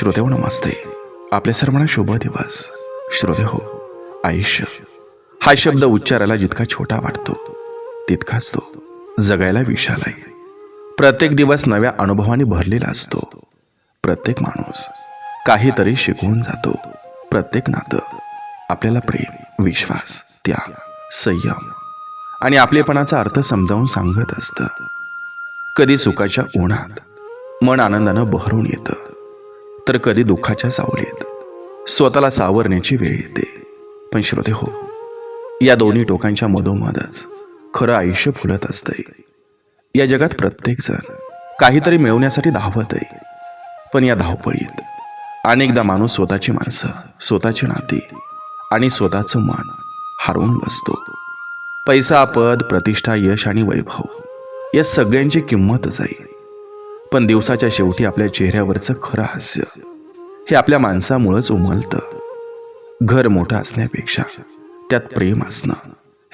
श्रोतेहो नमस्ते. आपल्या सर्वांना शुभ दिवस. श्रोतेहो, आयुष्य हा शब्द उच्चाराला जितका छोटा वाटतो तितकाच तो जगायला विशाल आहे. प्रत्येक दिवस नव्या अनुभवांनी भरलेला असतो. प्रत्येक माणूस काहीतरी शिकवून जातो. प्रत्येक नातं आपल्याला प्रेम, विश्वास, त्याग, संयम आणि आपलेपणाचा अर्थ समजावून सांगत असतं. कधी सुखाच्या उन्हात मन आनंदानं बहरून येतं, तर कधी दुःखाच्या सावलीत स्वतःला सावरण्याची वेळ येते. पण श्रोते हो, या दोन्ही टोकांच्या मधोमधच खरं आयुष्य फुलत असतंय. या जगात प्रत्येक जण काहीतरी मिळवण्यासाठी धावत आहे. पण या धावपळीत अनेकदा माणूस स्वतःची माणसं, स्वतःची नाती आणि स्वतःचं मन हरवून बसतो. पैसा, पद, प्रतिष्ठा, यश आणि वैभव या सगळ्यांची किंमतच आहे. पण दिवसाच्या शेवटी आपल्या चेहऱ्यावरचं खरं हास्य हे आपल्या माणसामुळंच उमलतं. घर मोठं असण्यापेक्षा त्यात प्रेम असणं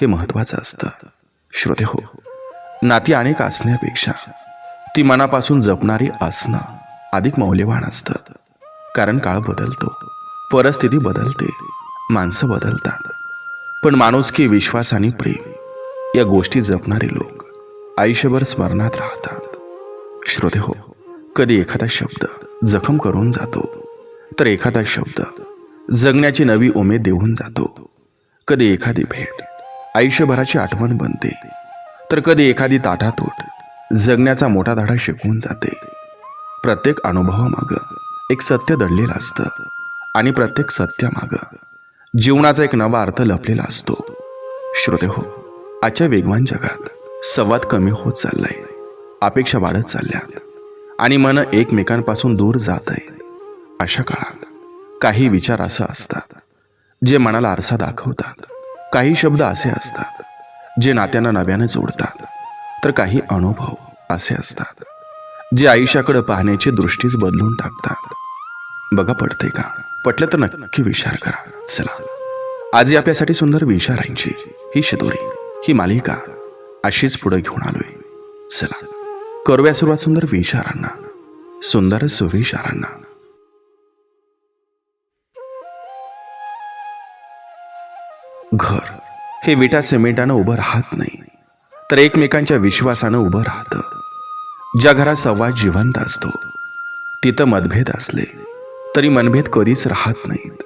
हे महत्वाचं असतं. श्रोते हो, नाती अनेक असण्यापेक्षा ती मनापासून जपणारी असणं अधिक मौल्यवान असतं. कारण काळ बदलतो, परिस्थिती बदलते, माणसं बदलतात, पण माणुसकी, विश्वास आणि प्रेम या गोष्टी जपणारे लोक आयुष्यभर स्मरणात राहतात. श्रोते हो, कधी एखादा शब्द जखम करून जातो, तर एखादा शब्द जगण्याची नवी उमेद देऊन जातो. कधी एखादी भेट आयुष्यभराची आठवण बनते, तर कधी एखादी ताटातूट जगण्याचा मोठा धडा शिकवून जाते. प्रत्येक अनुभवामागं एक सत्य दडलेलं असतं आणि प्रत्येक सत्यामागं जीवनाचा एक नवा अर्थ लपलेला असतो. श्रोते हो, आजच्या वेगवान जगात संवाद कमी होत चाललाय, अपेक्षा वाढत चालल्यात आणि मन एकमेकांपासून दूर जात आहे. अशा काळात काही विचार असं असतात जे मनाला आरसा दाखवतात. काही शब्द असे असतात जे नात्यांना नव्याने जोडतात. तर काही अनुभव असे असतात जे आयुष्याकडे पाहण्याची दृष्टीच बदलून टाकतात. बघा, पडते का? पटलं तर नक्की विचार करा. चला, आज आपल्यासाठी सुंदर विचारांची ही शिदोरी, ही मालिका अशीच पुढे घेऊन आलोय. चला, करूया सुरुवात सुंदर विचारांना, सुंदर सुविचारांना. घर हे विटा सिमेंटानं उभं राहत नाही, तर एकमेकांच्या विश्वासानं उभं राहतं. ज्या घरात संवाद जिवंत असतो तिथं मतभेद असले तरी मनभेद कधीच राहत नाहीत.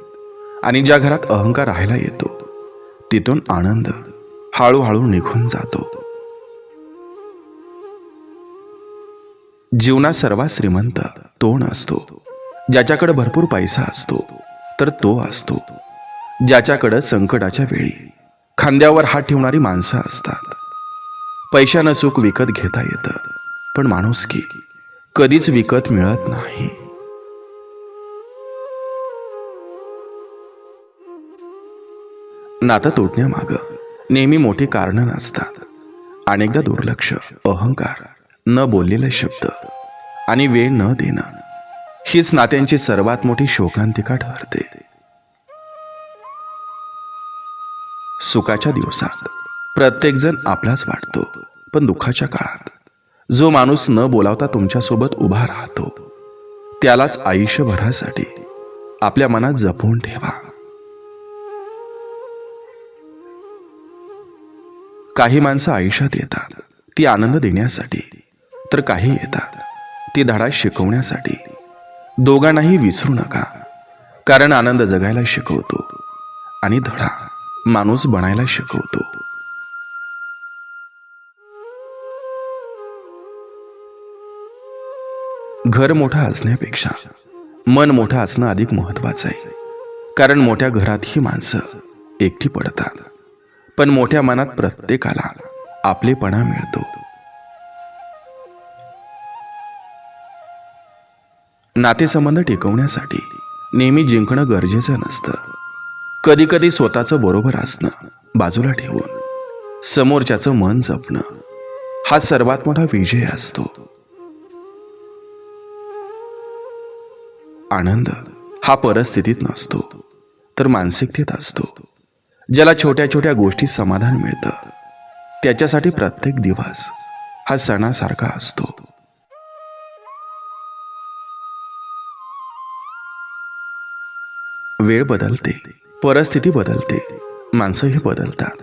आणि ज्या घरात अहंकार राहायला येतो तिथून आनंद हळूहळू निघून जातो. जीवनात सर्वात श्रीमंत तो नसतो ज्याच्याकडे भरपूर पैसा असतो, तर तो असतो ज्याच्याकडे संकटाच्या वेळी खांद्यावर हात ठेवणारी माणसं असतात. पैशानं सुख विकत घेता येतं, पण माणुसकी कधीच विकत मिळत नाही. नातं तुटण्यामागं नेहमी मोठी कारणं नसतात. अनेकदा दुर्लक्ष, अहंकार, न बोललेले शब्द आणि वेळ न देणं हीच नात्यांची सर्वात मोठी शोकांतिका ठरते. सुखाच्या दिवसात प्रत्येक जण आपलाच वाटतो, पण दुःखाच्या काळात जो माणूस न बोलावता तुमच्यासोबत उभा राहतो त्यालाच आयुष्यभरासाठी आपल्या मनात जपून ठेवा. काही माणसं आयुष्यात येतात ती आनंद देण्यासाठी, तर काही येतात ती धडा शिकवण्यासाठी. दोघांनाही विसरू नका, कारण आनंद जगायला शिकवतो आणि धडा माणूस बनायला शिकवतो. घर मोठं असण्यापेक्षा मन मोठं असणं अधिक महत्वाचं आहे. कारण मोठ्या घरातही माणसं एकटी पडतात, पण मोठ्या मनात प्रत्येकाला आपलेपणा मिळतो. नातेसंबंध टिकवण्यासाठी नेहमी जिंकणं गरजेचं नसतं. कधी कधी स्वतःचं बरोबर असणं बाजूला ठेवून समोरच्याचं मन जपणं हा सर्वात मोठा विजय असतो. आनंद हा परिस्थितीत नसतो, तर मानसिकतेत असतो. ज्याला छोट्या छोट्या गोष्टी समाधान मिळतं त्याच्यासाठी प्रत्येक दिवस हा सणासारखा असतो. वेळ बदलते, परिस्थिती बदलते, माणसंही बदलतात.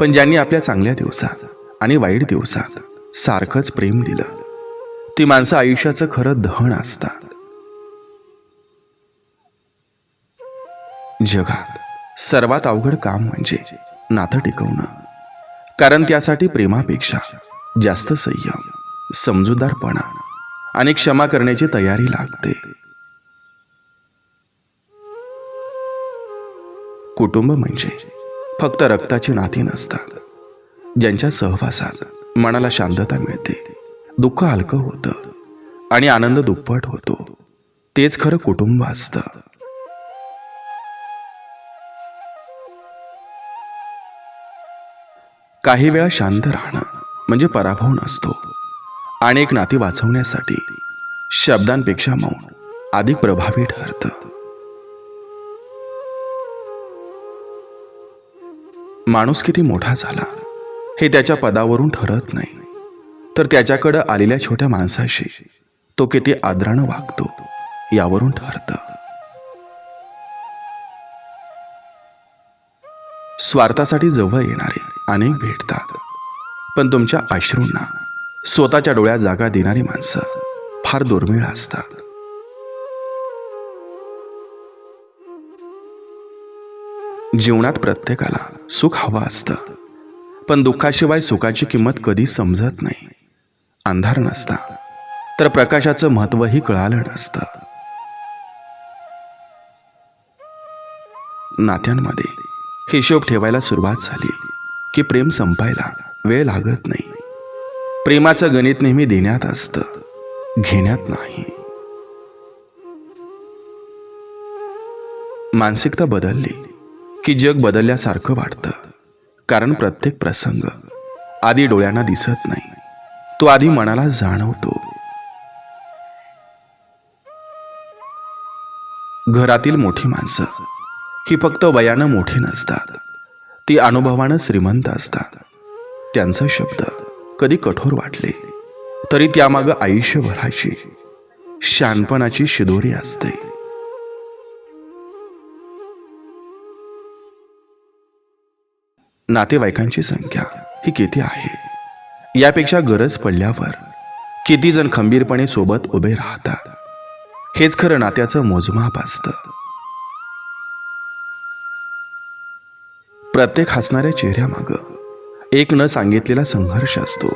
पण ज्यांनी आपल्या चांगल्या दिवसात आणि वाईट दिवसात सारखंच प्रेम दिलं, ती माणसं आयुष्याचं खरं धन असतात. जगात सर्वात अवघड काम म्हणजे नातं टिकवणं. कारण त्यासाठी प्रेमापेक्षा जास्त संयम, समजूतदारपणा आणि क्षमा करण्याची तयारी लागते. कुटुंब म्हणजे फक्त रक्ताची नाती नसतात. ज्यांच्या सहवासात मनाला शांतता मिळते, दुःख हलकं होतं आणि आनंद दुप्पट होतो, तेच खरं कुटुंब असतं. काही वेळा शांत राहणं म्हणजे पराभव नसतो. अनेक नाती वाचवण्यासाठी शब्दांपेक्षा मौन अधिक प्रभावी ठरतं. माणूस किती मोठा झाला हे त्याच्या पदावरून ठरत नाही, तर त्याच्याकडे आलेल्या छोट्या माणसाशी तो किती आदरानं वागतो यावरून ठरतं. स्वार्थासाठी जवळ येणारे अनेक भेटतात, पण तुमच्या अश्रूंना स्वतःच्या डोळ्यात जागा देणारी माणसं फार दुर्मिळ असतात. जीवनात प्रत्येकाला सुख हवं असतं, पण दुःखाशिवाय सुखाची किंमत कधी समजत नाही. अंधार नसता तर प्रकाशाचं महत्त्वही कळालं नसतं. नात्यांमध्ये हिशोब ठेवायला सुरुवात झाली की प्रेम संपायला वेळ लागत नाही. प्रेमाचं गणित नेहमी देण्यात असतं, घेण्यात नाही. मानसिकता बदलली की जग बदलल्यासारखं वाटतं. कारण प्रत्येक प्रसंग आधी डोळ्यांना दिसत नाही, तो आधी मनाला जाणवतो. घरातील मोठी माणसं ही फक्त वयानं मोठी नसतात, ती अनुभवानं श्रीमंत असतात. त्यांचा शब्द कधी कठोर वाटले तरी त्यामागं आयुष्यभराची शहाणपणाची शिदोरी असते. नातेवाईकांची संख्या ही किती आहे यापेक्षा गरज पडल्यावर किती जण खंबीरपणे सोबत उभे राहतात, हेच खरं नात्याचं मोजमाप असतं. प्रत्येक हसणाऱ्या चेहऱ्यामागं एक न सांगितलेला संघर्ष असतो.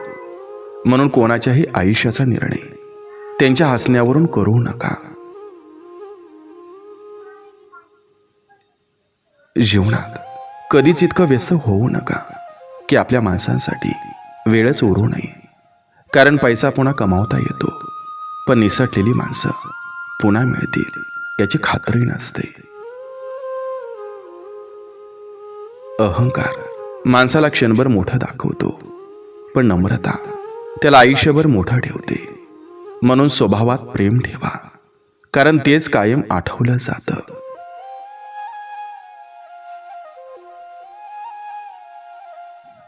म्हणून कोणाच्याही आयुष्याचा निर्णय त्यांच्या हसण्यावरून करू नका. जीवनात कधीच इतकं व्यस्त होऊ नका की आपल्या माणसांसाठी वेळच उरू नये. कारण पैसा पुन्हा कमावता येतो, पण निसटलेली माणसं पुन्हा मिळतील याची खात्री नसते. अहंकार माणसाला क्षणभर मोठं दाखवतो, पण नम्रता त्याला आयुष्यभर मोठं ठेवते. म्हणून स्वभावात प्रेम ठेवा, कारण तेच कायम आठवलं जातं.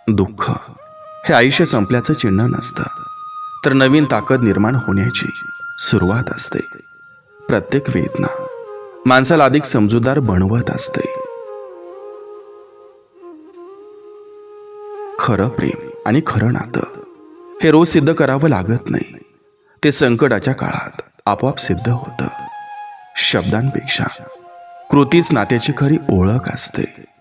दुःख हे आयुष्य संपल्याचं चिन्ह नसतं, तर नवीन ताकद निर्माण होण्याची सुरुवात असते. प्रत्येक वेदना माणसाला अधिक समजूतदार बनवत असते. खरं प्रेम आणि खरं नातं हे रोज सिद्ध करावं लागत नाही, ते संकटाच्या काळात आपोआप सिद्ध होतं. शब्दांपेक्षा कृतीच नात्याची खरी ओळख असते.